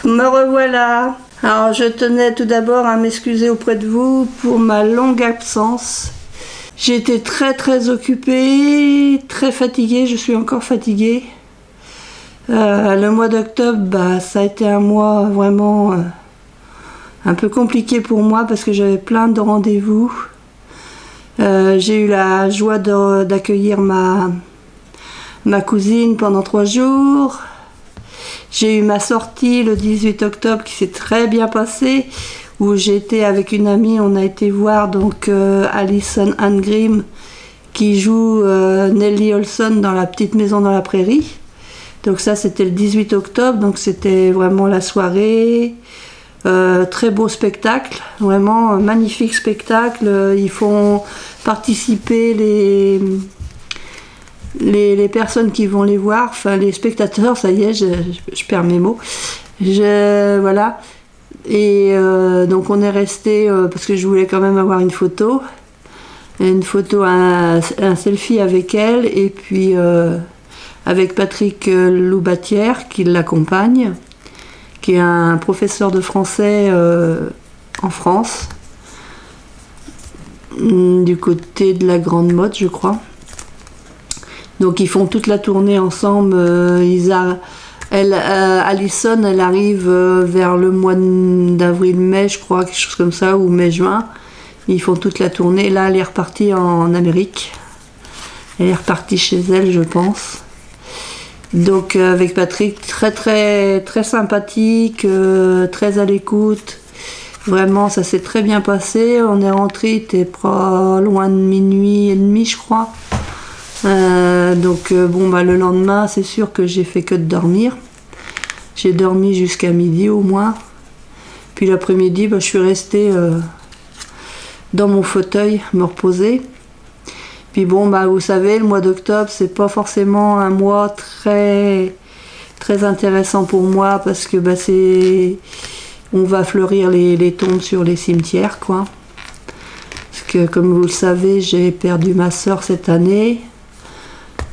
Me revoilà. Alors je tenais tout d'abord à m'excuser auprès de vous pour ma longue absence. J'ai été très occupée, très fatiguée, je suis encore fatiguée. Le mois d'octobre, ça a été un mois vraiment un peu compliqué pour moi parce que j'avais plein de rendez-vous. J'ai eu la joie d'accueillir ma cousine pendant 3 jours. J'ai eu ma sortie le 18 octobre qui s'est très bien passée, où j'ai été avec une amie, on a été voir donc Alison Ann Grimm qui joue Nellie Olson dans La Petite Maison dans la Prairie. Donc ça c'était le 18 octobre, donc c'était vraiment la soirée. Très beau spectacle, vraiment magnifique spectacle. Ils font participer les personnes qui vont les voir, enfin les spectateurs, ça y est, je perds mes mots. Voilà. Et donc on est resté, parce que je voulais quand même avoir une photo, un selfie avec elle, et puis avec Patrick Loubatière qui l'accompagne, qui est un professeur de français en France, du côté de la Grande Motte, je crois. Donc ils font toute la tournée ensemble. Alison, elle arrive vers le mois d'avril-mai, je crois, quelque chose comme ça, ou mai-juin. Ils font toute la tournée. Là, elle est repartie en Amérique. Elle est repartie chez elle, je pense. Donc avec Patrick, très sympathique, très à l'écoute. Vraiment, ça s'est très bien passé. On est rentré, il était pas loin de minuit et demi, je crois. Le lendemain, c'est sûr que j'ai fait que de dormir. J'ai dormi jusqu'à midi au moins. Puis l'après-midi, je suis restée dans mon fauteuil, me reposer. Puis vous savez, le mois d'octobre, c'est pas forcément un mois très intéressant pour moi parce que on va fleurir les tombes sur les cimetières, quoi. Parce que comme vous le savez, j'ai perdu ma sœur cette année.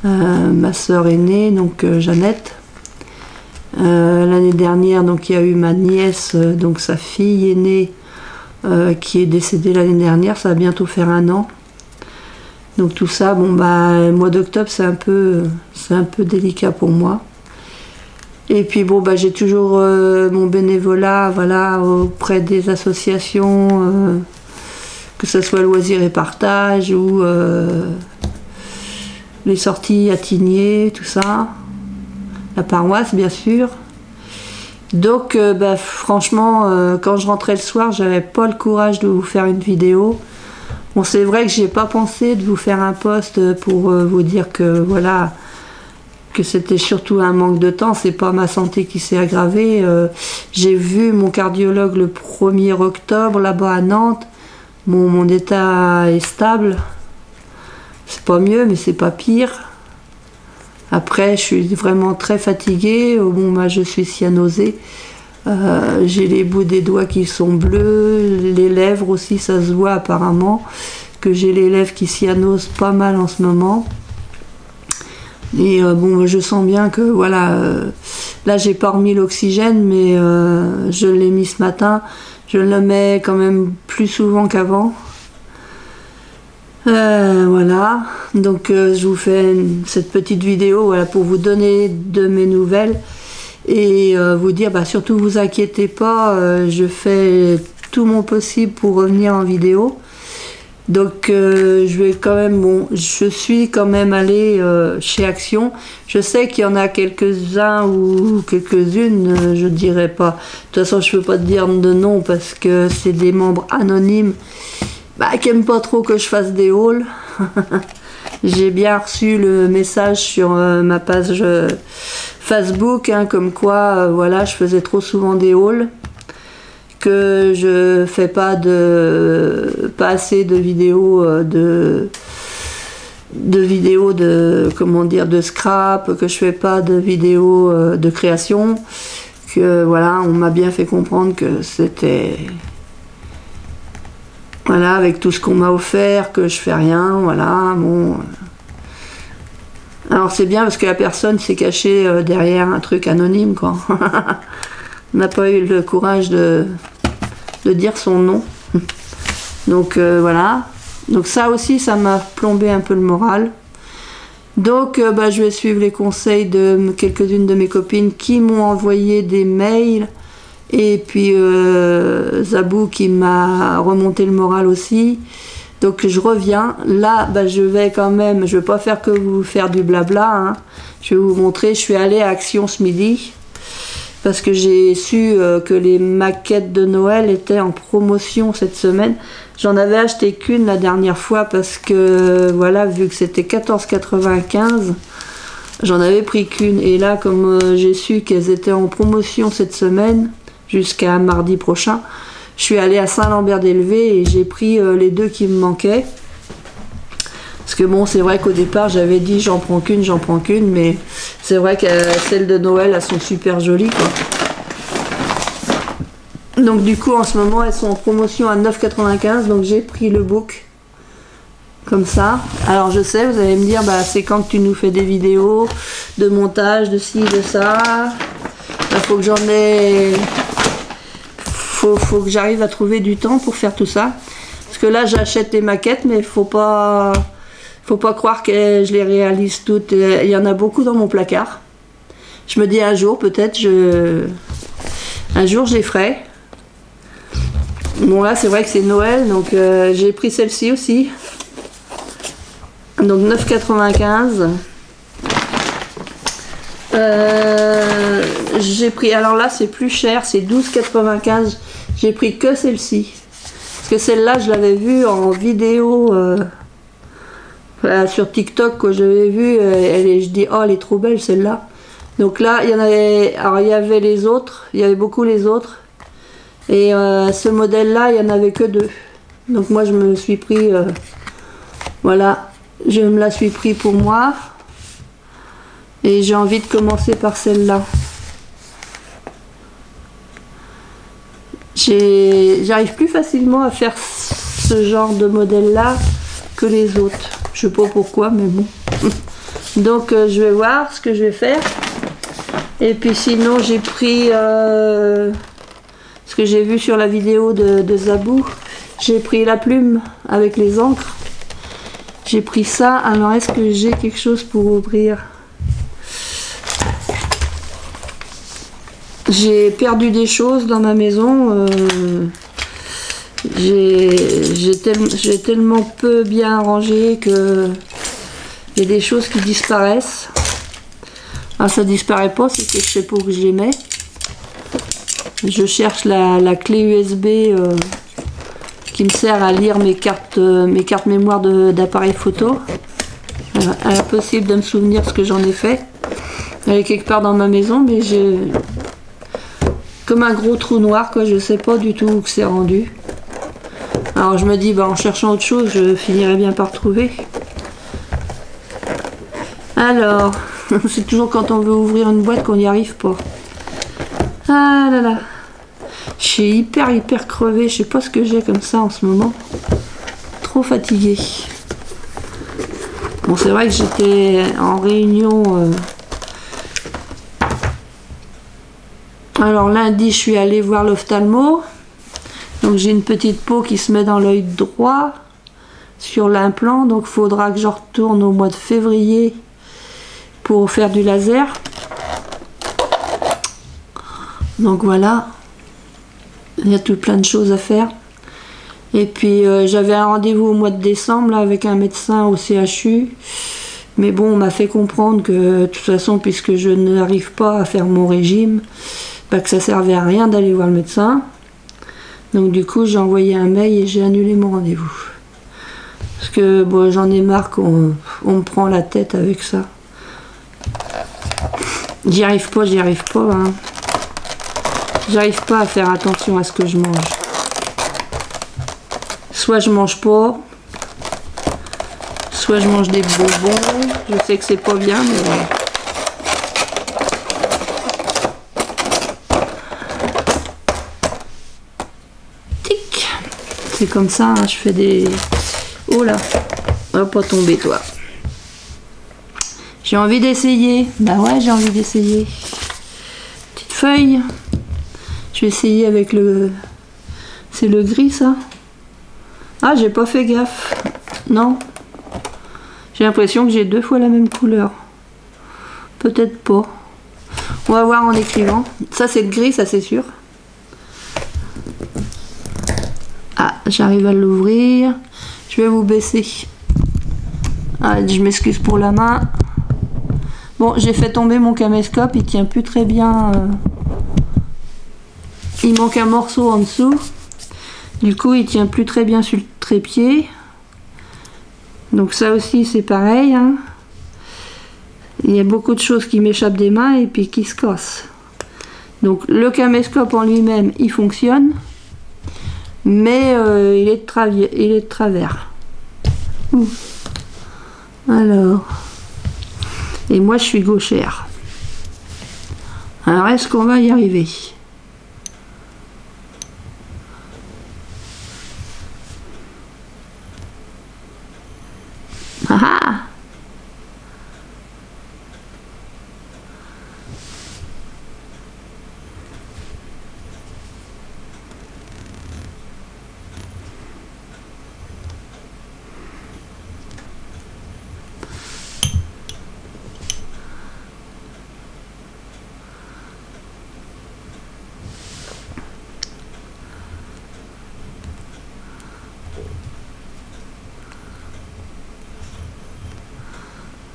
Ma sœur aînée, donc Jeannette. L'année dernière, donc il y a eu ma nièce, donc sa fille aînée, qui est décédée l'année dernière. Ça va bientôt faire 1 an. Donc tout ça, le mois d'octobre, c'est un peu délicat pour moi. Et puis j'ai toujours mon bénévolat, voilà, auprès des associations, que ce soit Loisirs et Partage ou les sorties à Tigné, tout ça, la paroisse bien sûr. Donc franchement, quand je rentrais le soir, j'avais pas le courage de vous faire une vidéo. Bon, c'est vrai que j'ai pas pensé de vous faire un post pour vous dire que voilà, que c'était surtout un manque de temps, c'est pas ma santé qui s'est aggravée. J'ai vu mon cardiologue le 1er octobre là-bas à Nantes. Mon état est stable. C'est pas mieux, mais c'est pas pire. Après, je suis vraiment très fatiguée. Je suis cyanosée. J'ai les bouts des doigts qui sont bleus. Les lèvres aussi, ça se voit apparemment. Que j'ai les lèvres qui cyanosent pas mal en ce moment. Et je sens bien que, voilà... là, j'ai pas remis l'oxygène, mais je l'ai mis ce matin. Je le mets quand même plus souvent qu'avant. Voilà, donc je vous fais cette petite vidéo pour vous donner de mes nouvelles et vous dire, surtout vous inquiétez pas, je fais tout mon possible pour revenir en vidéo. Donc je suis quand même allée chez Action. Je sais qu'il y en a quelques-uns ou quelques-unes, je dirais pas. De toute façon, je peux pas te dire de nom parce que c'est des membres anonymes. Qui n'aime pas trop que je fasse des hauls. J'ai bien reçu le message sur ma page Facebook, comme quoi voilà, je faisais trop souvent des hauls, que je fais pas assez de vidéos de scrap, que je fais pas de vidéos de création, que voilà, on m'a bien fait comprendre que c'était... Voilà, avec tout ce qu'on m'a offert, que je fais rien, voilà, Alors c'est bien parce que la personne s'est cachée derrière un truc anonyme, quoi. n'a pas eu le courage de dire son nom. Donc voilà. Donc ça aussi, ça m'a plombé un peu le moral. Donc je vais suivre les conseils de quelques-unes de mes copines qui m'ont envoyé des mails. Et puis Zabou qui m'a remonté le moral aussi. Donc je reviens. Là, je vais quand même, je vais pas faire que vous faire du blabla. Hein. Je vais vous montrer, je suis allée à Action ce midi. Parce que j'ai su que les maquettes de Noël étaient en promotion cette semaine. J'en avais acheté qu'une la dernière fois parce que, voilà, vu que c'était 14,95, j'en avais pris qu'une. Et là, comme j'ai su qu'elles étaient en promotion cette semaine, jusqu'à mardi prochain, je suis allée à Saint-Lambert-d'Elvé et j'ai pris les deux qui me manquaient. Parce que bon, c'est vrai qu'au départ, j'avais dit j'en prends qu'une, mais c'est vrai que celles de Noël, elles sont super jolies, quoi. Donc du coup, en ce moment, elles sont en promotion à 9,95, donc j'ai pris le book. Comme ça. Alors je sais, vous allez me dire, c'est quand que tu nous fais des vidéos de montage, de ci, de ça. Faut que j'en ai... Faut que j'arrive à trouver du temps pour faire tout ça. Parce que là, j'achète les maquettes, mais faut pas croire que je les réalise toutes. Il y en a beaucoup dans mon placard. Je me dis un jour, peut-être, un jour, je les ferai. Bon, là, c'est vrai que c'est Noël, donc j'ai pris celle-ci aussi. Donc 9,95. J'ai pris, alors là, c'est plus cher, c'est 12,95. J'ai pris que celle-ci. Parce que celle-là, je l'avais vue en vidéo sur TikTok, quand j'avais vu, je dis, oh, elle est trop belle celle-là. Donc là, il y en avait, alors il y avait les autres, il y avait beaucoup les autres. Et ce modèle-là, il n'y en avait que deux. Donc moi, je me suis pris, voilà, je me la suis pris pour moi. Et j'ai envie de commencer par celle-là. J'arrive plus facilement à faire ce genre de modèle-là que les autres. Je sais pas pourquoi, mais bon. Donc je vais voir ce que je vais faire. Et puis sinon, j'ai pris ce que j'ai vu sur la vidéo de Zabou. J'ai pris la plume avec les encres. J'ai pris ça. Alors, est-ce que j'ai quelque chose pour ouvrir? J'ai perdu des choses dans ma maison. J'ai tellement peu bien rangé que il y a des choses qui disparaissent. Ah, ça disparaît pas, c'est que je sais pas où je les mets. Je cherche la clé USB qui me sert à lire mes cartes mémoire d'appareil photo. Impossible de me souvenir ce que j'en ai fait. Elle est quelque part dans ma maison, mais j'ai comme un gros trou noir, quoi. Je sais pas du tout où c'est rendu. Alors je me dis, en cherchant autre chose, je finirai bien par trouver. Alors, c'est toujours quand on veut ouvrir une boîte qu'on n'y arrive pas. Ah là là. Je suis hyper crevée. Je sais pas ce que j'ai comme ça en ce moment. Trop fatiguée. Bon, c'est vrai que j'étais en réunion. Alors lundi, je suis allée voir l'ophtalmo. Donc j'ai une petite peau qui se met dans l'œil droit sur l'implant. Donc il faudra que je retourne au mois de février pour faire du laser. Donc voilà. Il y a tout plein de choses à faire. Et puis j'avais un rendez-vous au mois de décembre là, avec un médecin au CHU. Mais bon, on m'a fait comprendre que de toute façon, puisque je n'arrive pas à faire mon régime, que ça servait à rien d'aller voir le médecin. Donc du coup, j'ai envoyé un mail et j'ai annulé mon rendez-vous. Parce que bon, j'en ai marre qu'on me prend la tête avec ça. J'y arrive pas, hein. J'arrive pas à faire attention à ce que je mange. Soit je mange pas, soit je mange des bonbons. Je sais que c'est pas bien, mais... Tic. C'est comme ça, hein, je fais des... Oh là, on va pas tomber, toi. J'ai envie d'essayer. Bah ouais, j'ai envie d'essayer. Petite feuille. Je vais essayer avec le... C'est le gris, ça? Ah, j'ai pas fait gaffe. Non. J'ai l'impression que j'ai 2 fois la même couleur. Peut-être pas. On va voir en écrivant. Ça, c'est le gris, ça, c'est sûr. Ah, j'arrive à l'ouvrir. Je vais vous baisser. Ah, je m'excuse pour la main. Bon, j'ai fait tomber mon caméscope. Il tient plus très bien. Il manque un morceau en dessous. Du coup, il tient plus très bien sur le trépied. Donc ça aussi, c'est pareil. Hein. Il y a beaucoup de choses qui m'échappent des mains et puis qui se cassent. Donc le caméscope en lui-même, il fonctionne. Mais il est de travers. Ouh. Alors. Et moi, je suis gauchère. Alors, est-ce qu'on va y arriver? Ah ah!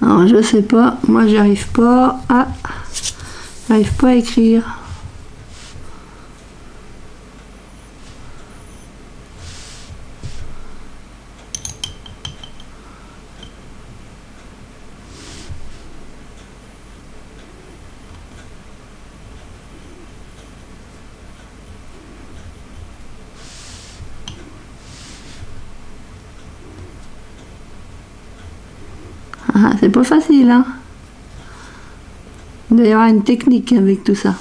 Alors je sais pas, moi j'arrive pas à écrire. Ah, c'est pas facile, hein. Il doit y avoir une technique avec tout ça.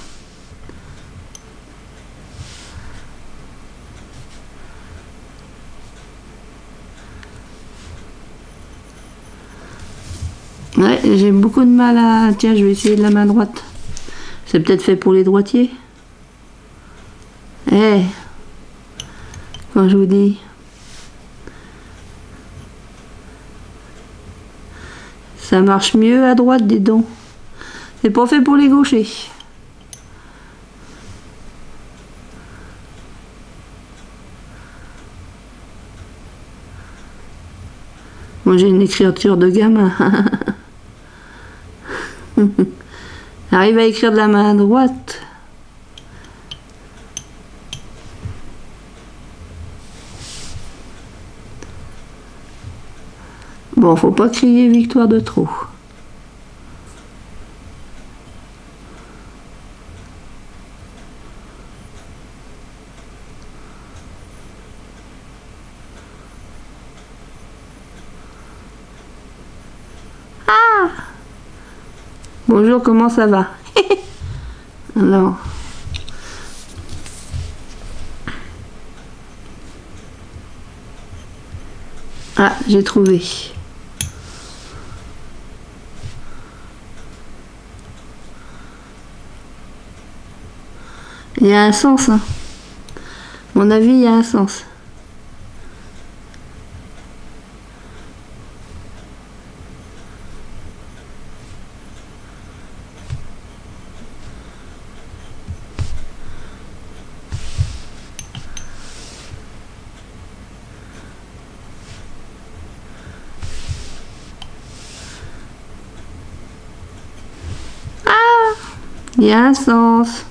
Ouais, j'ai beaucoup de mal à... Tiens, je vais essayer de la main droite. C'est peut-être fait pour les droitiers. Eh, quand je vous dis... Ça marche mieux à droite, dis donc. C'est pas fait pour les gauchers. Moi, j'ai une écriture de gamin. J'arrive à écrire de la main droite. Bon, faut pas crier victoire de trop. Ah! Bonjour, comment ça va? Alors. Ah, j'ai trouvé. Il y a un sens, hein. À mon avis, il y a un sens. Ah! Il y a un sens.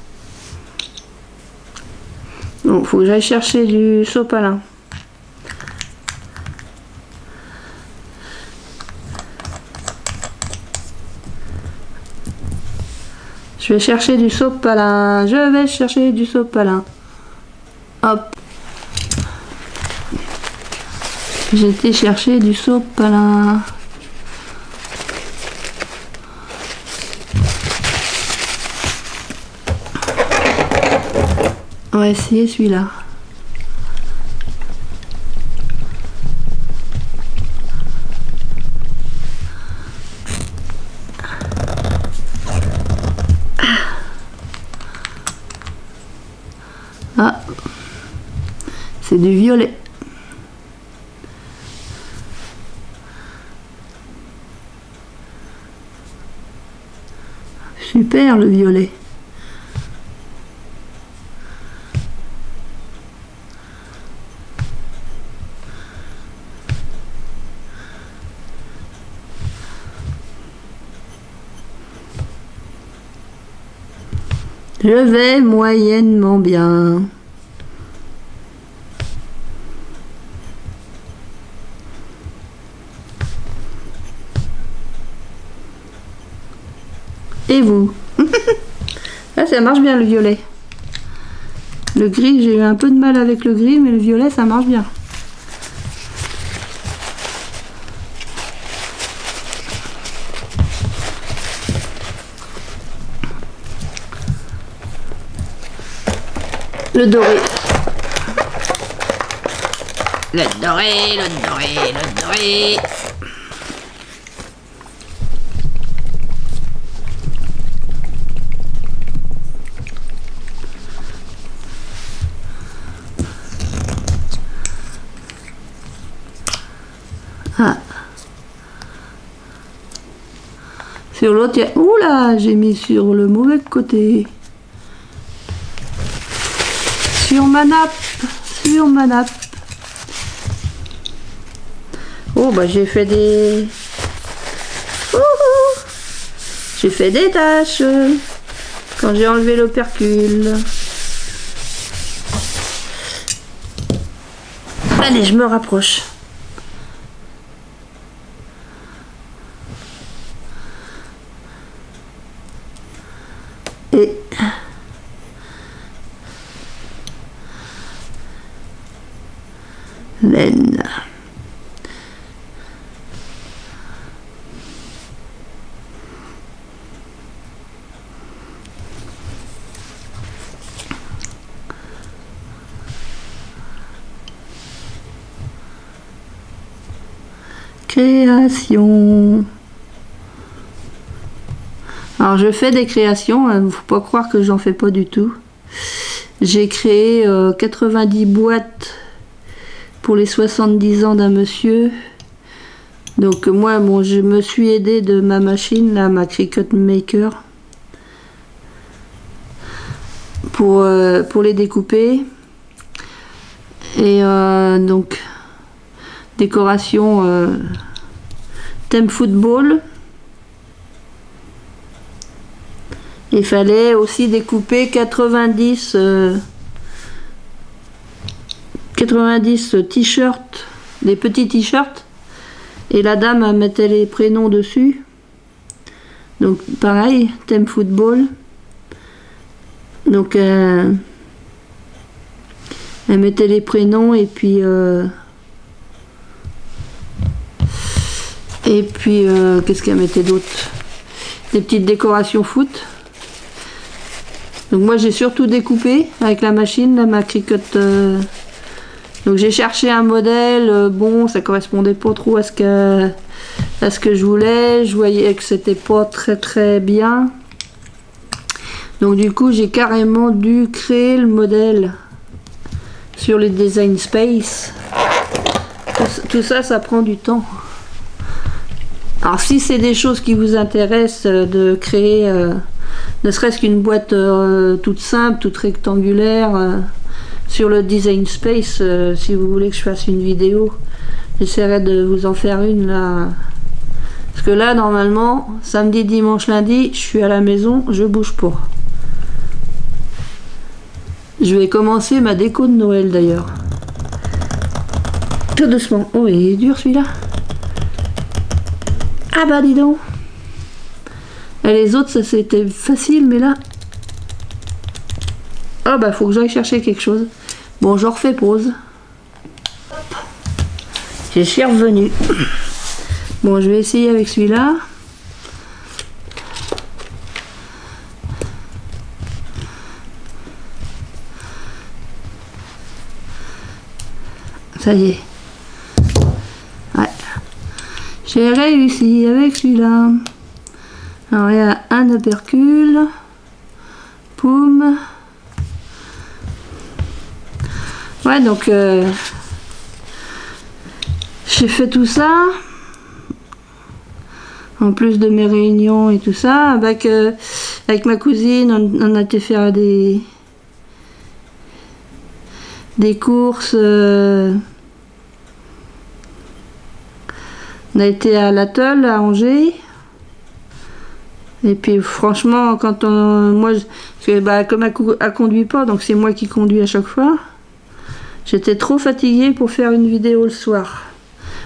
Bon, faut que j'aille chercher du sopalin. Je vais chercher du sopalin. Je vais chercher du sopalin. Hop. J'ai été chercher du sopalin. On va essayer celui-là. Ah, c'est du violet. Super le violet. Je vais moyennement bien. Et vous? Là, ça marche bien le violet. Le gris, j'ai eu un peu de mal avec le gris, mais le violet, ça marche bien. Le doré. Le doré, le doré, le doré. Ah. Sur l'autre, il y a... Oula, j'ai mis sur le mauvais côté. Sur ma nappe. Sur ma nappe. Oh, bah j'ai fait des... J'ai fait des taches quand j'ai enlevé l'opercule. Allez, je me rapproche. Et laine. Création. Alors je fais des créations, il ne faut pas croire que j'en fais pas du tout. J'ai créé 90 boîtes pour les 70 ans d'un monsieur. Donc moi, bon, je me suis aidée de ma machine, là, ma Cricut Maker, pour les découper. Et donc, décoration thème football. Il fallait aussi découper 90 t-shirts, des petits t-shirts, et la dame mettait les prénoms dessus. Donc pareil, thème football. Donc elle mettait les prénoms et puis qu'est-ce qu'elle mettait d'autre? Des petites décorations foot. Donc moi j'ai surtout découpé avec la machine, là, ma Cricut. Donc j'ai cherché un modèle, bon ça correspondait pas trop à ce que je voulais, je voyais que c'était pas très bien. Donc du coup j'ai carrément dû créer le modèle sur les Design Space. Tout ça, ça prend du temps. Alors si c'est des choses qui vous intéressent de créer ne serait-ce qu'une boîte toute simple, toute rectangulaire, sur le Design Space, si vous voulez que je fasse une vidéo, j'essaierai de vous en faire une là. Parce que là, normalement, samedi, dimanche, lundi, je suis à la maison, je bouge pas. Je vais commencer ma déco de Noël d'ailleurs. Tout doucement. Oh, il est dur celui-là. Ah bah dis donc. Et les autres, ça c'était facile, mais là... Ah bah faut que j'aille chercher quelque chose. Bon, je refais pause. Je suis revenue. Bon, je vais essayer avec celui-là. Ça y est. Ouais. J'ai réussi avec celui-là. Alors il y a un opercule. Poum. Ouais, donc j'ai fait tout ça. En plus de mes réunions et tout ça, avec ma cousine, on a été faire des courses. On a été à l'Atoll à Angers. Et puis franchement, quand moi, comme elle conduit pas, donc c'est moi qui conduis à chaque fois. J'étais trop fatiguée pour faire une vidéo le soir.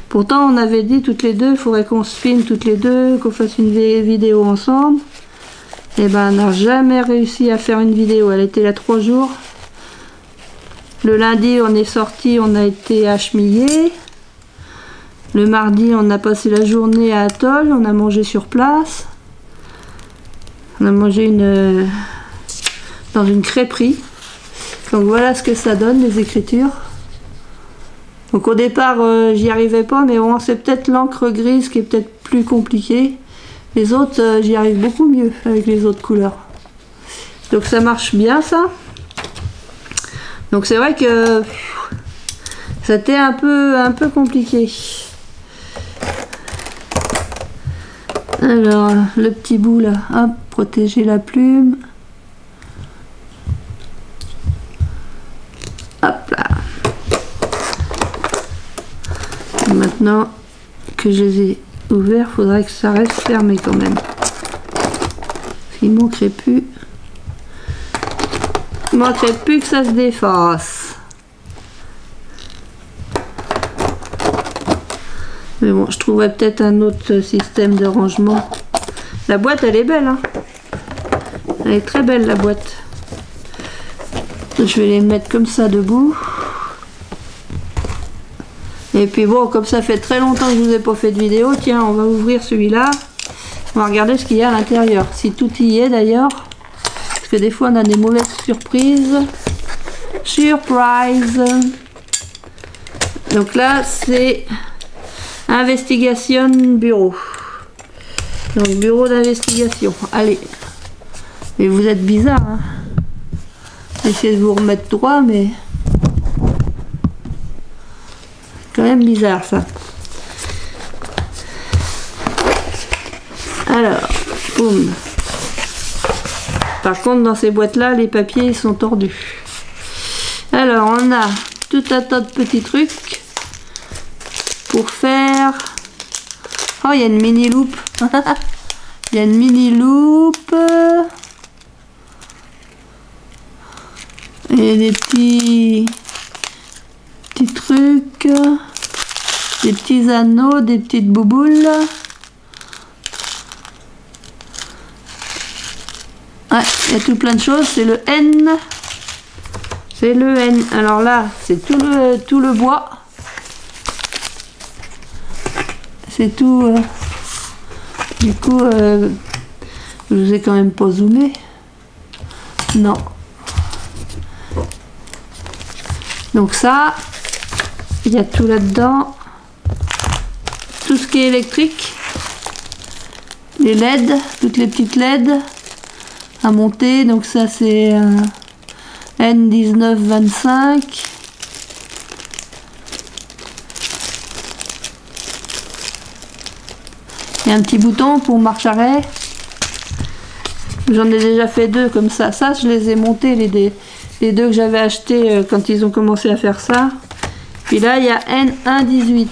Pourtant, on avait dit toutes les deux, il faudrait qu'on se filme toutes les deux, qu'on fasse une vidéo ensemble. Et ben, on n'a jamais réussi à faire une vidéo. Elle était là 3 jours. Le lundi, on est sorti, on a été à Chemillé. Le mardi, on a passé la journée à Atoll, on a mangé sur place. On a mangé dans une crêperie. Donc voilà ce que ça donne, les écritures. Donc au départ, j'y arrivais pas, mais bon, c'est peut-être l'encre grise qui est peut-être plus compliquée. Les autres, j'y arrive beaucoup mieux avec les autres couleurs. Donc ça marche bien, ça. Donc c'est vrai que c'était un peu compliqué. Alors, le petit bout là, hop, protéger la plume. Hop là. Et maintenant que je les ai ouverts, il faudrait que ça reste fermé quand même. Parce qu'il manquerait plus. Il manquerait plus que ça se défasse. Mais bon, je trouverais peut-être un autre système de rangement. La boîte, elle est belle, hein. Elle est très belle, la boîte. Je vais les mettre comme ça debout. Et puis bon, comme ça fait très longtemps que je vous ai pas fait de vidéo, tiens, on va ouvrir celui-là. On va regarder ce qu'il y a à l'intérieur. Si tout y est d'ailleurs. Parce que des fois, on a des mauvaises surprises. Surprise! Donc là, c'est Investigation Bureau. Donc bureau d'investigation. Allez. Mais vous êtes bizarre, hein. Essayez de vous remettre droit, mais quand même bizarre ça. Alors, boum. Par contre, dans ces boîtes-là, les papiers ils sont tordus. Alors, on a tout un tas de petits trucs pour faire. Oh, il y a une mini loupe. Il y a une mini loupe. Et des petits trucs, des petits anneaux, des petites bouboules. Ouais, il y a tout plein de choses. C'est le N. C'est le N. Alors là, c'est tout le bois. C'est tout. Du coup, je vous ai quand même pas zoomé. Non. Donc ça, il y a tout là-dedans. Tout ce qui est électrique. Les LED, toutes les petites LED à monter. Donc ça c'est N1925. Il y a un petit bouton pour marche arrêt. J'en ai déjà fait 2 comme ça. Ça, je les ai montés, les 2 que j'avais achetés quand ils ont commencé à faire ça. Puis là, il y a N118.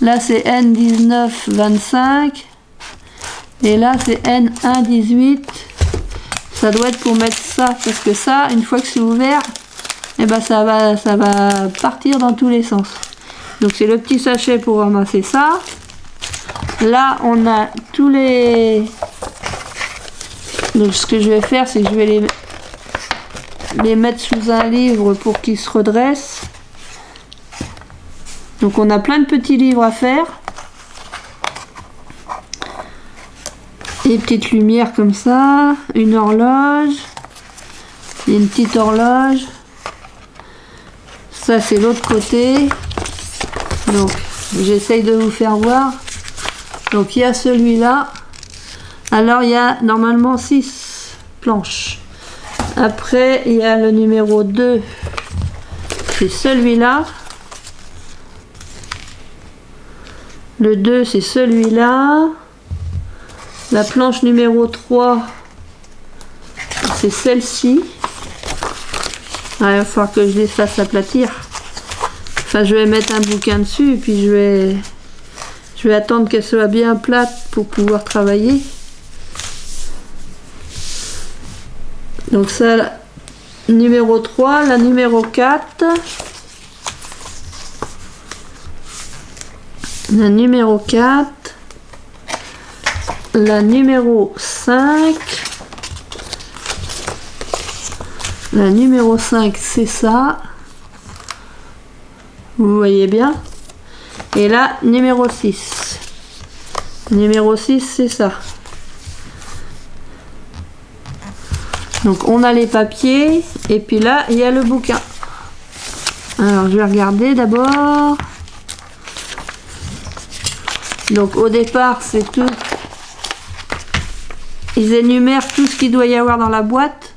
Là, c'est N1925. Et là, c'est N118. Ça doit être pour mettre ça. Parce que ça, une fois que c'est ouvert, et ben ça va partir dans tous les sens. Donc, c'est le petit sachet pour ramasser ça. Là, on a tous les... Donc, ce que je vais faire, c'est que je vais les mettre sous un livre pour qu'ils se redressent. Donc on a plein de petits livres à faire. Des petites lumières comme ça. Une horloge. Et une petite horloge. Ça c'est l'autre côté. Donc j'essaye de vous faire voir. Donc il y a celui-là. Alors il y a normalement 6 planches. Après, il y a le numéro 2 c'est celui-là. Le 2, c'est celui-là. La planche numéro 3, c'est celle-ci. Il va falloir que je les fasse aplatir. Enfin, je vais mettre un bouquin dessus et puis je vais attendre qu'elle soit bien plate pour pouvoir travailler. Donc ça, numéro 3, la numéro 4. La numéro 4. La numéro 5. La numéro 5, c'est ça. Vous voyez bien. Et là, numéro 6. Numéro 6, c'est ça. Donc, on a les papiers. Et puis là, il y a le bouquin. Alors, je vais regarder d'abord. Donc, au départ, c'est tout. Ils énumèrent tout ce qu'il doit y avoir dans la boîte.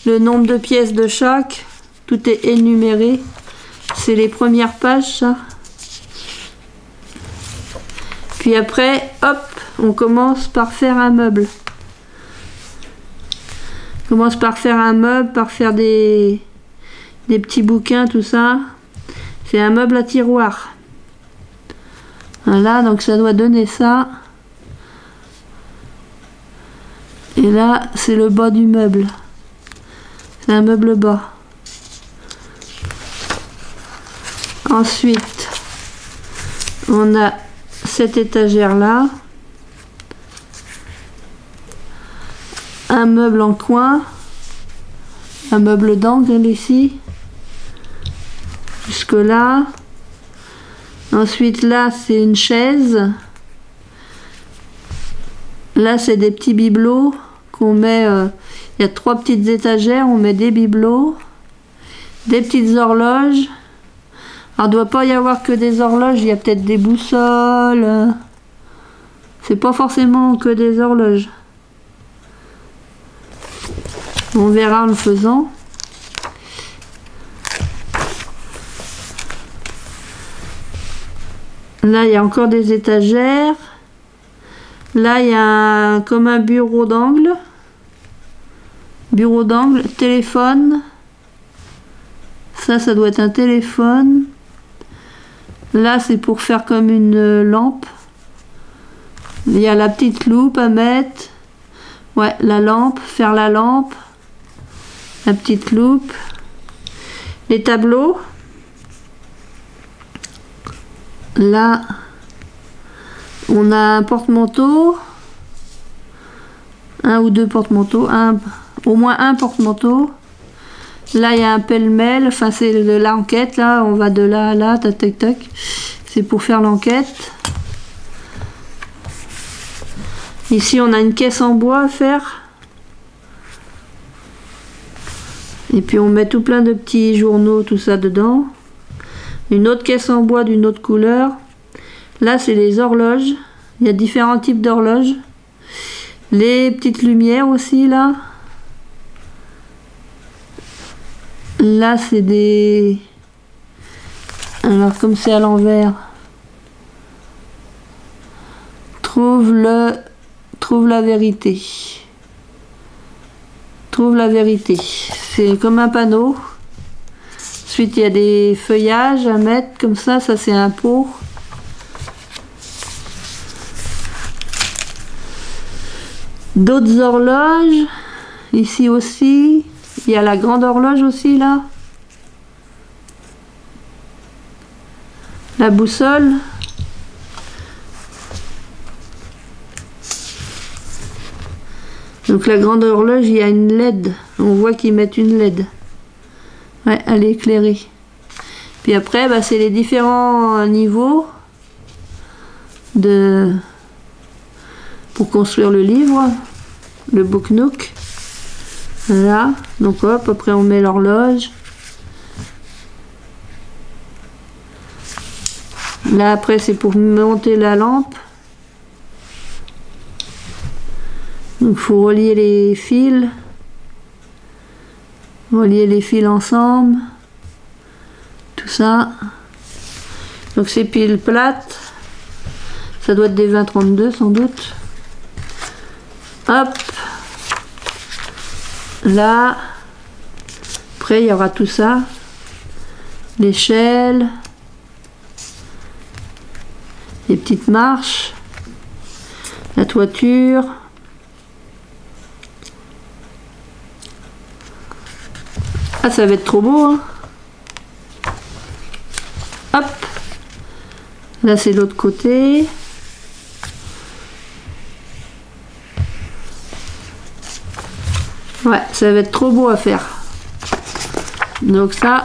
Le nombre de pièces de chaque. Tout est énuméré. C'est les premières pages, ça. Puis après, hop, on commence par faire un meuble. On commence par faire un meuble, par faire des petits bouquins, tout ça. C'est un meuble à tiroir. Voilà, donc ça doit donner ça. Et là, c'est le bas du meuble. C'est un meuble bas. Ensuite, on a cette étagère-là. Un meuble en coin. Un meuble d'angle ici. Jusque là. Ensuite, là, c'est une chaise. Là, c'est des petits bibelots qu'on met... il y a 3 petites étagères, on met des bibelots. Des petites horloges. Alors, il ne doit pas y avoir que des horloges, il y a peut-être des boussoles. C'est pas forcément que des horloges. On verra en le faisant. Là, il y a encore des étagères. Là, il y a comme un bureau d'angle. Bureau d'angle, téléphone. Ça doit être un téléphone. Là, c'est pour faire comme une lampe. Il y a la petite loupe à mettre. Ouais, la lampe, faire la lampe. La petite loupe. Les tableaux. Là, on a un porte-manteau. Un ou deux porte-manteaux. Au moins un porte-manteau. Là, il y a un pêle-mêle. Enfin, c'est de l'enquête. Là, on va de là à là. Tac, tac, tac. C'est pour faire l'enquête. Ici, on a une caisse en bois à faire. Et puis, on met tout plein de petits journaux, tout ça dedans. Une autre caisse en bois d'une autre couleur. Là, c'est les horloges. Il y a différents types d'horloges. Les petites lumières aussi, là. Là, c'est des... Alors, comme c'est à l'envers. Trouve la vérité. Trouve la vérité. C'est comme un panneau. Ensuite, il y a des feuillages à mettre comme ça. Ça, c'est un pot. D'autres horloges. Ici aussi. Il y a la grande horloge aussi, là. La boussole. Donc la grande horloge, il y a une LED. On voit qu'ils mettent une LED. Ouais, elle est éclairée. Puis après, bah, c'est les différents niveaux pour construire le livre, le Book Nook. Voilà, donc hop, après on met l'horloge. Là après c'est pour monter la lampe. Donc il faut relier les fils. Relier les fils ensemble. ça. Donc c'est piles plates. Ça doit être des 20-32 sans doute. Hop. Là. Après il y aura tout ça. L'échelle. Les petites marches. La toiture. Ah, ça va être trop beau, hein. Hop. Là, c'est l'autre côté. Ouais, ça va être trop beau à faire. Donc ça,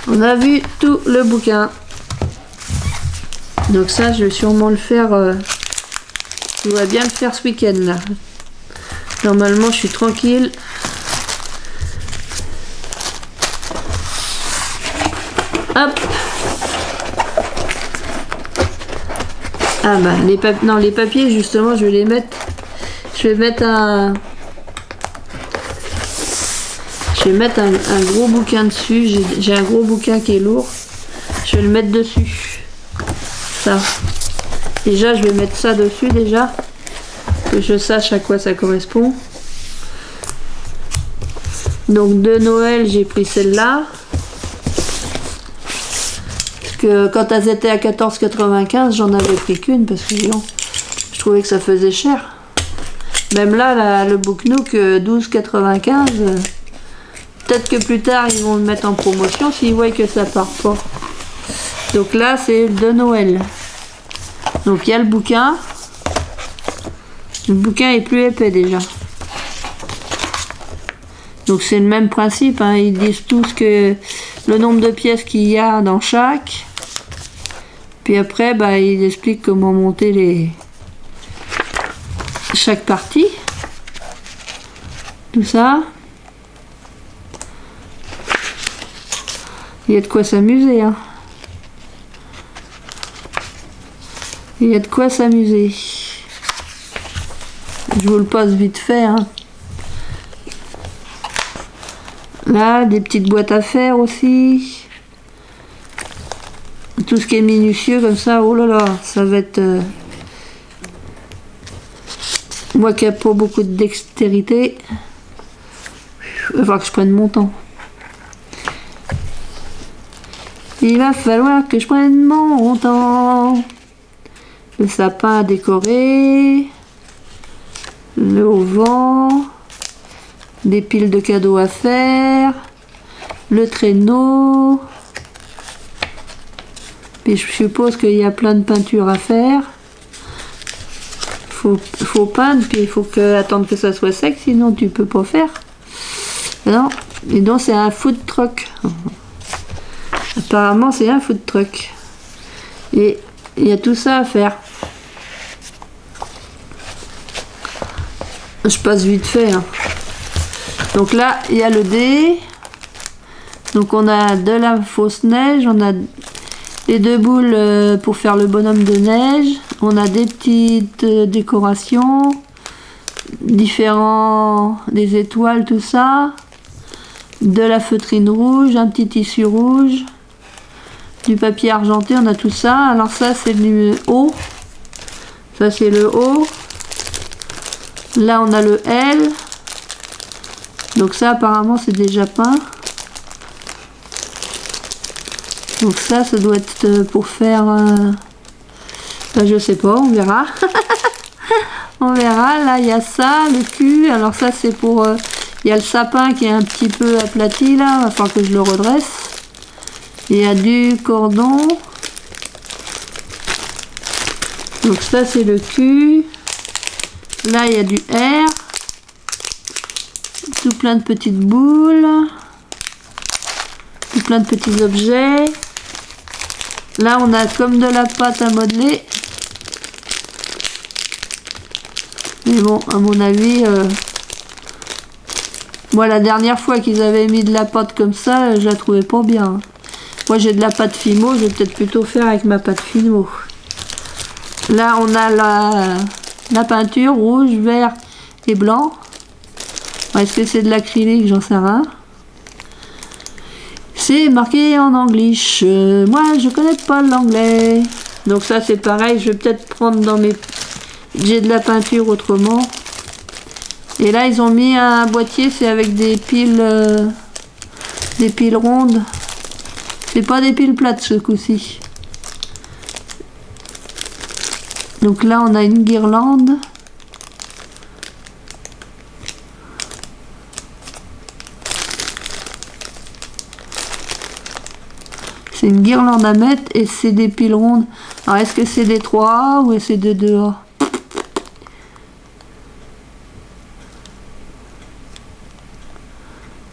on a vu tout le bouquin. Donc ça, je vais sûrement le faire. Je dois bien le faire ce week-end là. Normalement, je suis tranquille. Hop. Ah bah les papiers justement, je vais les mettre. Je vais mettre un gros bouquin dessus. J'ai un gros bouquin qui est lourd. Je vais le mettre dessus. Ça. Déjà, je vais mettre ça dessus déjà. Que je sache à quoi ça correspond. Donc de Noël, j'ai pris celle-là. Parce que quand elles étaient à 14,95, j'en avais pris qu'une parce que non, je trouvais que ça faisait cher. Même là, le Book Nook 12,95. Peut-être que plus tard, ils vont le mettre en promotion s'ils voient que ça part pas. Donc là, c'est de Noël. Donc il y a le bouquin. Le bouquin est plus épais déjà. Donc c'est le même principe, hein. Ils disent tous que le nombre de pièces qu'il y a dans chaque. Puis après, bah, ils expliquent comment monter chaque partie. Tout ça. Il y a de quoi s'amuser, hein. Il y a de quoi s'amuser. Je vous le passe vite fait, hein. Là, des petites boîtes à faire aussi. Tout ce qui est minutieux comme ça, oh là là, ça va être... Moi qui n'ai pas beaucoup de dextérité, il va falloir que je prenne mon temps. Il va falloir que je prenne mon temps. Le sapin à décorer. Le auvent. Des piles de cadeaux à faire. Le traîneau. Puis je suppose qu'il y a plein de peintures à faire. Faut peindre, puis il faut attendre que ça soit sec, sinon tu peux pas faire. Non. Et donc c'est un food truck. Apparemment c'est un food truck. Et il y a tout ça à faire. Je passe vite fait, hein. Donc là, il y a le dé. Donc on a de la fausse neige, on a les deux boules pour faire le bonhomme de neige. On a des petites décorations, différents, des étoiles, tout ça. De la feutrine rouge, un petit tissu rouge, du papier argenté, on a tout ça. Alors ça c'est le haut. Ça c'est le haut. Là on a le L. Donc ça apparemment c'est déjà peint. Donc ça doit être pour faire... ben, je sais pas, on verra. On verra. Là il y a ça, le cul. Alors ça c'est pour... il y a le sapin qui est un petit peu aplati là. Il va falloir que je le redresse. Il y a du cordon. Donc ça c'est le cul. Là il y a du R. Tout plein de petites boules. Tout plein de petits objets. Là on a comme de la pâte à modeler. Mais bon, à mon avis, moi la dernière fois qu'ils avaient mis de la pâte comme ça, je la trouvais pas bien. Moi j'ai de la pâte Fimo, je vais peut-être plutôt faire avec ma pâte Fimo. Là on a la peinture rouge, vert et blanc. Est-ce que c'est de l'acrylique? J'en sais rien. C'est marqué en anglish. Moi, je connais pas l'anglais. Donc ça, c'est pareil. Je vais peut-être prendre dans mes... J'ai de la peinture autrement. Et là, ils ont mis un boîtier. C'est avec des piles rondes. C'est pas des piles plates ce coup-ci. Donc là, on a une guirlande. C'est une guirlande à mettre et c'est des piles rondes. Alors, est-ce que c'est des 3A ou c'est des 2A?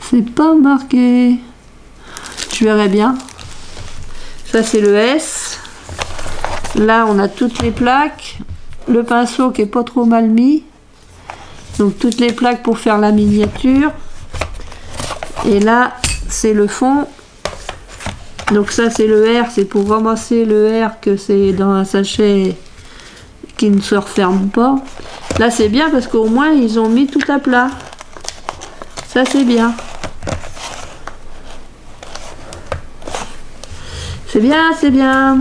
C'est pas marqué. Je verrai bien. Ça, c'est le S. Là, on a toutes les plaques. Le pinceau qui est pas trop mal mis. Donc, toutes les plaques pour faire la miniature. Et là, c'est le fond. Donc ça, c'est le R. C'est pour ramasser le R que c'est dans un sachet qui ne se referme pas. Là, c'est bien parce qu'au moins, ils ont mis tout à plat. Ça, c'est bien. C'est bien, c'est bien.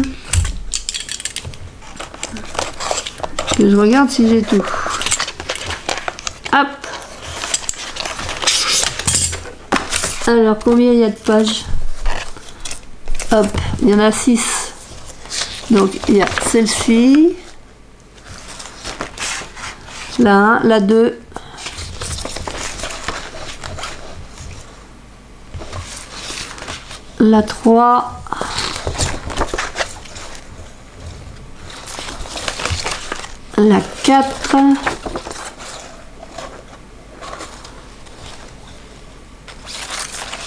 Que je regarde si j'ai tout. Hop. Alors, combien il y a de pages? Hop, il y en a 6. Donc, il y a celle-ci. La 1, la 2. La 3. La 4.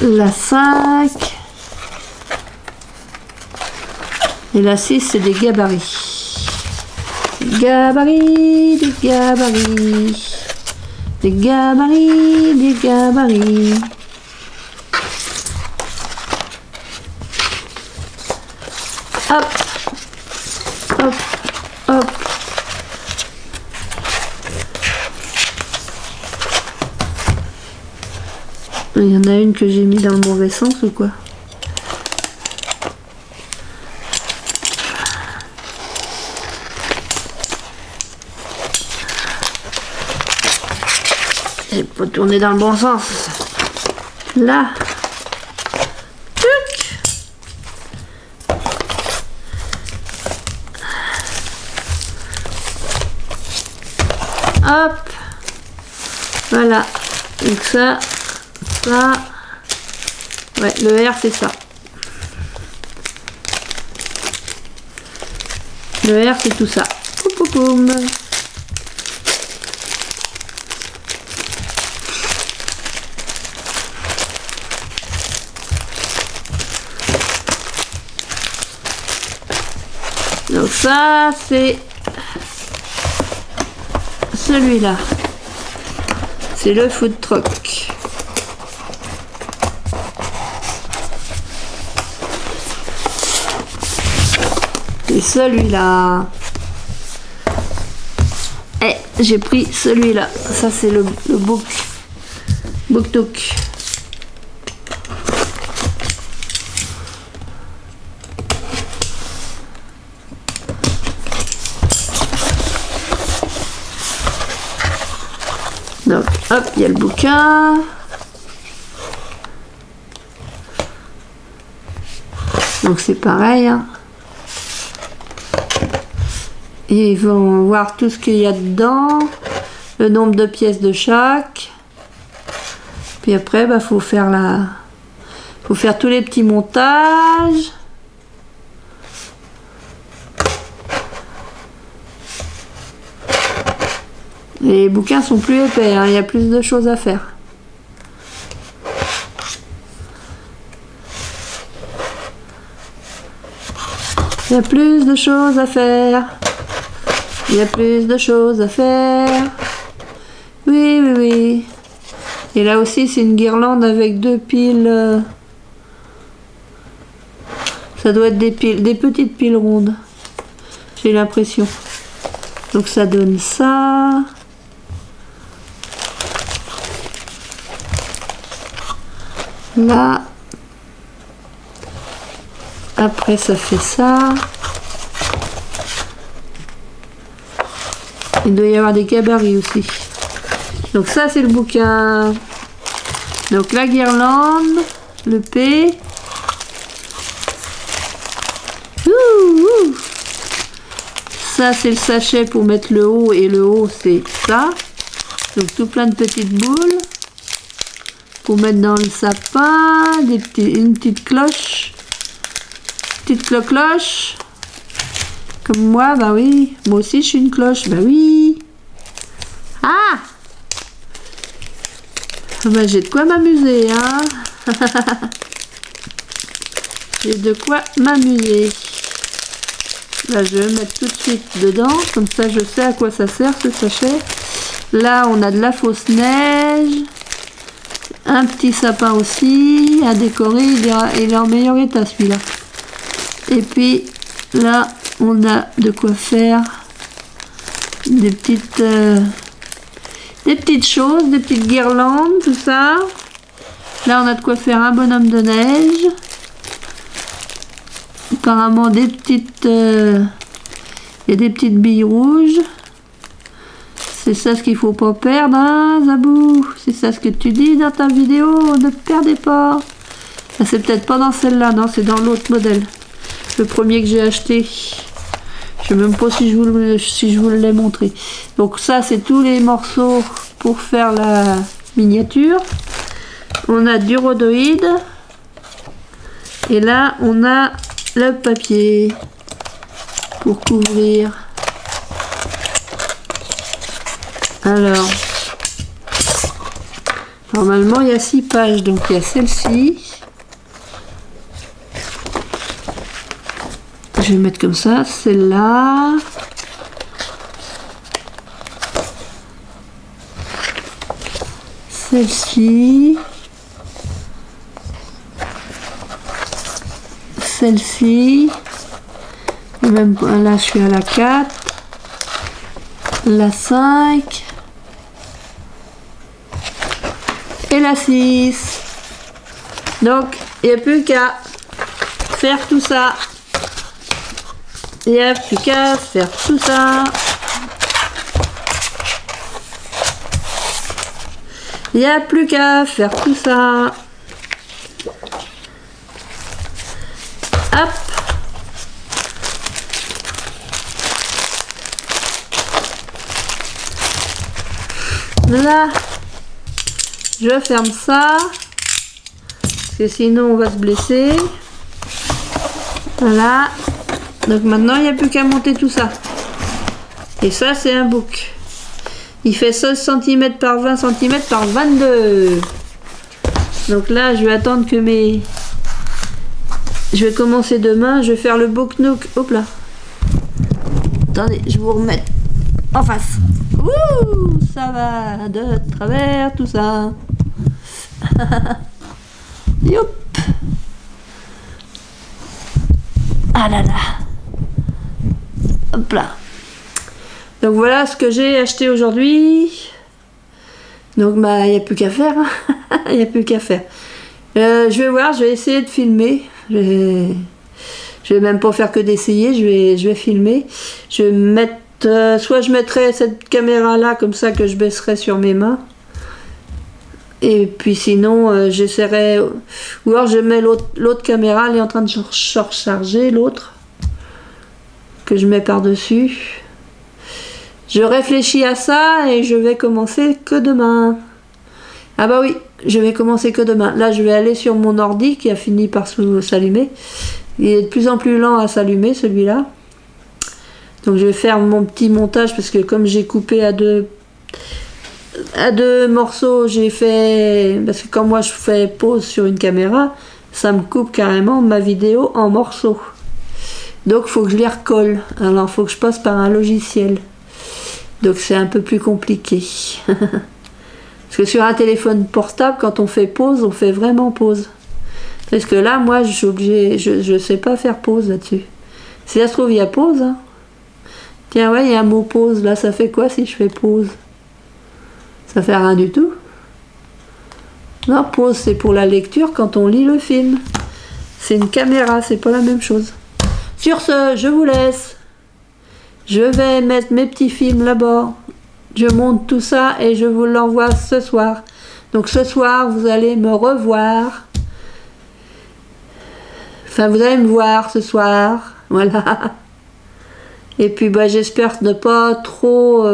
La 5. Et la 6, c'est des gabarits. Gabarits, des gabarits. Des gabarits, des gabarits. Hop. Hop. Hop. Il y en a une que j'ai mis dans le mauvais sens ou quoi? Il faut tourner dans le bon sens. Là. Hop. Voilà. Donc ça. Ça. Ouais, le R, c'est ça. Le R, c'est tout ça. Poum, poum, poum. Donc ça, c'est celui-là. C'est le food truck. Et celui-là. Et j'ai pris celui-là. Ça, c'est le book-took. Donc, hop, il y a le bouquin. Donc, c'est pareil. Hein. Et ils vont voir tout ce qu'il y a dedans. Le nombre de pièces de chaque. Puis après, bah, faut faire tous les petits montages. Les bouquins sont plus épais, hein, il y a plus de choses à faire. Il y a plus de choses à faire. Il y a plus de choses à faire. Oui, oui, oui. Et là aussi, c'est une guirlande avec 2 piles. Ça doit être des petites piles rondes. J'ai l'impression. Donc ça donne ça. Là. Après ça fait ça. Il doit y avoir des gabarits aussi. Donc ça c'est le bouquin. Donc la guirlande, le P. Ça c'est le sachet pour mettre le haut, et le haut c'est ça. Donc tout plein de petites boules pour mettre dans le sapin, une petite cloche, petite cloche. Comme moi, bah oui, moi aussi je suis une cloche, bah oui. Ah, bah j'ai de quoi m'amuser, hein. J'ai de quoi m'amuser. Là, je vais mettre tout de suite dedans, comme ça je sais à quoi ça sert ce sachet. Là, on a de la fausse neige, un petit sapin aussi à décorer. Il est en meilleur état celui-là. Et puis là, on a de quoi faire des petites choses, des petites guirlandes, tout ça. Là, on a de quoi faire un bonhomme de neige. Apparemment des petites il y a des petites billes rouges. C'est ça ce qu'il faut pas perdre, hein, Zabou? C'est ça ce que tu dis dans ta vidéo, ne perdez pas. Ah, c'est peut-être pas dans celle-là, non, c'est dans l'autre modèle. Le premier que j'ai acheté. Je sais même pas si je vous l'ai montré. Donc ça, c'est tous les morceaux pour faire la miniature. On a du rhodoïde. Et là, on a le papier pour couvrir. Alors, normalement il y a 6 pages, donc il y a celle-ci. Je vais mettre comme ça, celle-là. Celle-ci. Celle-ci. Même là, je suis à la 4. La 5. Et la 6. Donc, il n'y a plus qu'à faire tout ça. Il n'y a plus qu'à faire tout ça. Il n'y a plus qu'à faire tout ça. Hop. Là, je ferme ça. Parce que sinon on va se blesser. Voilà. Donc maintenant, il n'y a plus qu'à monter tout ça. Et ça, c'est un book. Il fait 16 cm par 20 cm par 22. Donc là, je vais attendre que mes... Je vais commencer demain. Je vais faire le book nook. Hop là. Attendez, je vous remets en face. Ouh, ça va de travers tout ça. Youp. Ah là là. Hop là. Donc voilà ce que j'ai acheté aujourd'hui. Donc bah il n'y a plus qu'à faire. Il n'y a plus qu'à faire. Je vais voir, je vais essayer de filmer. Je vais même pas faire que d'essayer, je vais filmer. Je vais mettre, soit je mettrai cette caméra là comme ça que je baisserai sur mes mains. Et puis sinon j'essaierai, ou alors je mets l'autre caméra, elle est en train de recharger l'autre que je mets par dessus. Je réfléchis à ça et je vais commencer que demain. Ah bah oui, je vais commencer que demain. Là je vais aller sur mon ordi qui a fini par s'allumer. Il est de plus en plus lent à s'allumer celui-là. Donc je vais faire mon petit montage parce que comme j'ai coupé à deux morceaux, j'ai fait... Parce que quand moi je fais pause sur une caméra, ça me coupe carrément ma vidéo en morceaux. Donc il faut que je les recolle. Alors il faut que je passe par un logiciel. Donc c'est un peu plus compliqué. Parce que sur un téléphone portable, quand on fait pause, on fait vraiment pause. Parce que là, moi, je suis obligée, je sais pas faire pause là-dessus. Si ça se trouve, il y a pause. Hein. Tiens, ouais, il y a un mot pause. Là, ça fait quoi si je fais pause? Ça fait rien du tout. Non, pause, c'est pour la lecture quand on lit le film. C'est une caméra, c'est pas la même chose. Sur ce, je vous laisse. Je vais mettre mes petits films là-bas. Je monte tout ça et je vous l'envoie ce soir. Donc ce soir, vous allez me revoir. Enfin, vous allez me voir ce soir. Voilà. Et puis, bah, j'espère ne pas trop...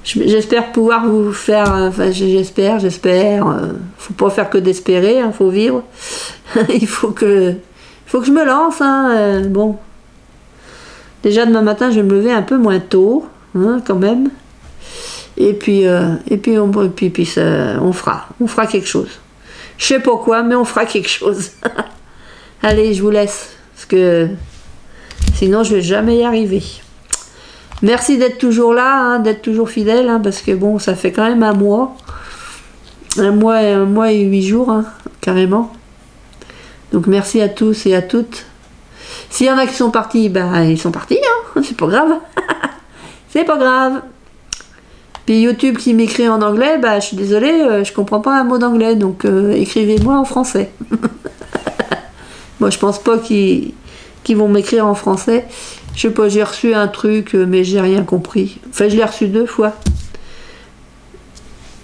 J'espère pouvoir vous faire... Enfin, j'espère. Faut pas faire que d'espérer, hein, faut vivre. Il faut que je me lance, hein, bon. Déjà, demain matin, je vais me lever un peu moins tôt, hein, quand même. Et puis on fera quelque chose. Je sais pas quoi, mais on fera quelque chose. Allez, je vous laisse, parce que sinon, je vais jamais y arriver. Merci d'être toujours là, hein, d'être toujours fidèle, hein, parce que bon, ça fait quand même un mois et 8 jours, hein, carrément. Donc merci à tous et à toutes. S'il y en a qui sont partis, ben ils sont partis, hein, c'est pas grave. C'est pas grave. Puis YouTube qui m'écrit en anglais, bah je suis désolée, je comprends pas un mot d'anglais, donc écrivez-moi en français. Moi je pense pas qu'ils vont m'écrire en français. Je sais pas, j'ai reçu un truc, mais j'ai rien compris. Enfin, je l'ai reçu 2 fois.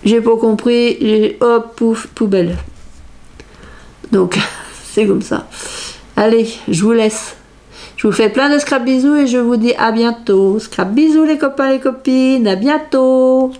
J'ai pas compris, hop, pouf, poubelle. Donc, c'est comme ça. Allez, je vous laisse. Je vous fais plein de scrap bisous et je vous dis à bientôt. Scrap bisous les copains, les copines, à bientôt.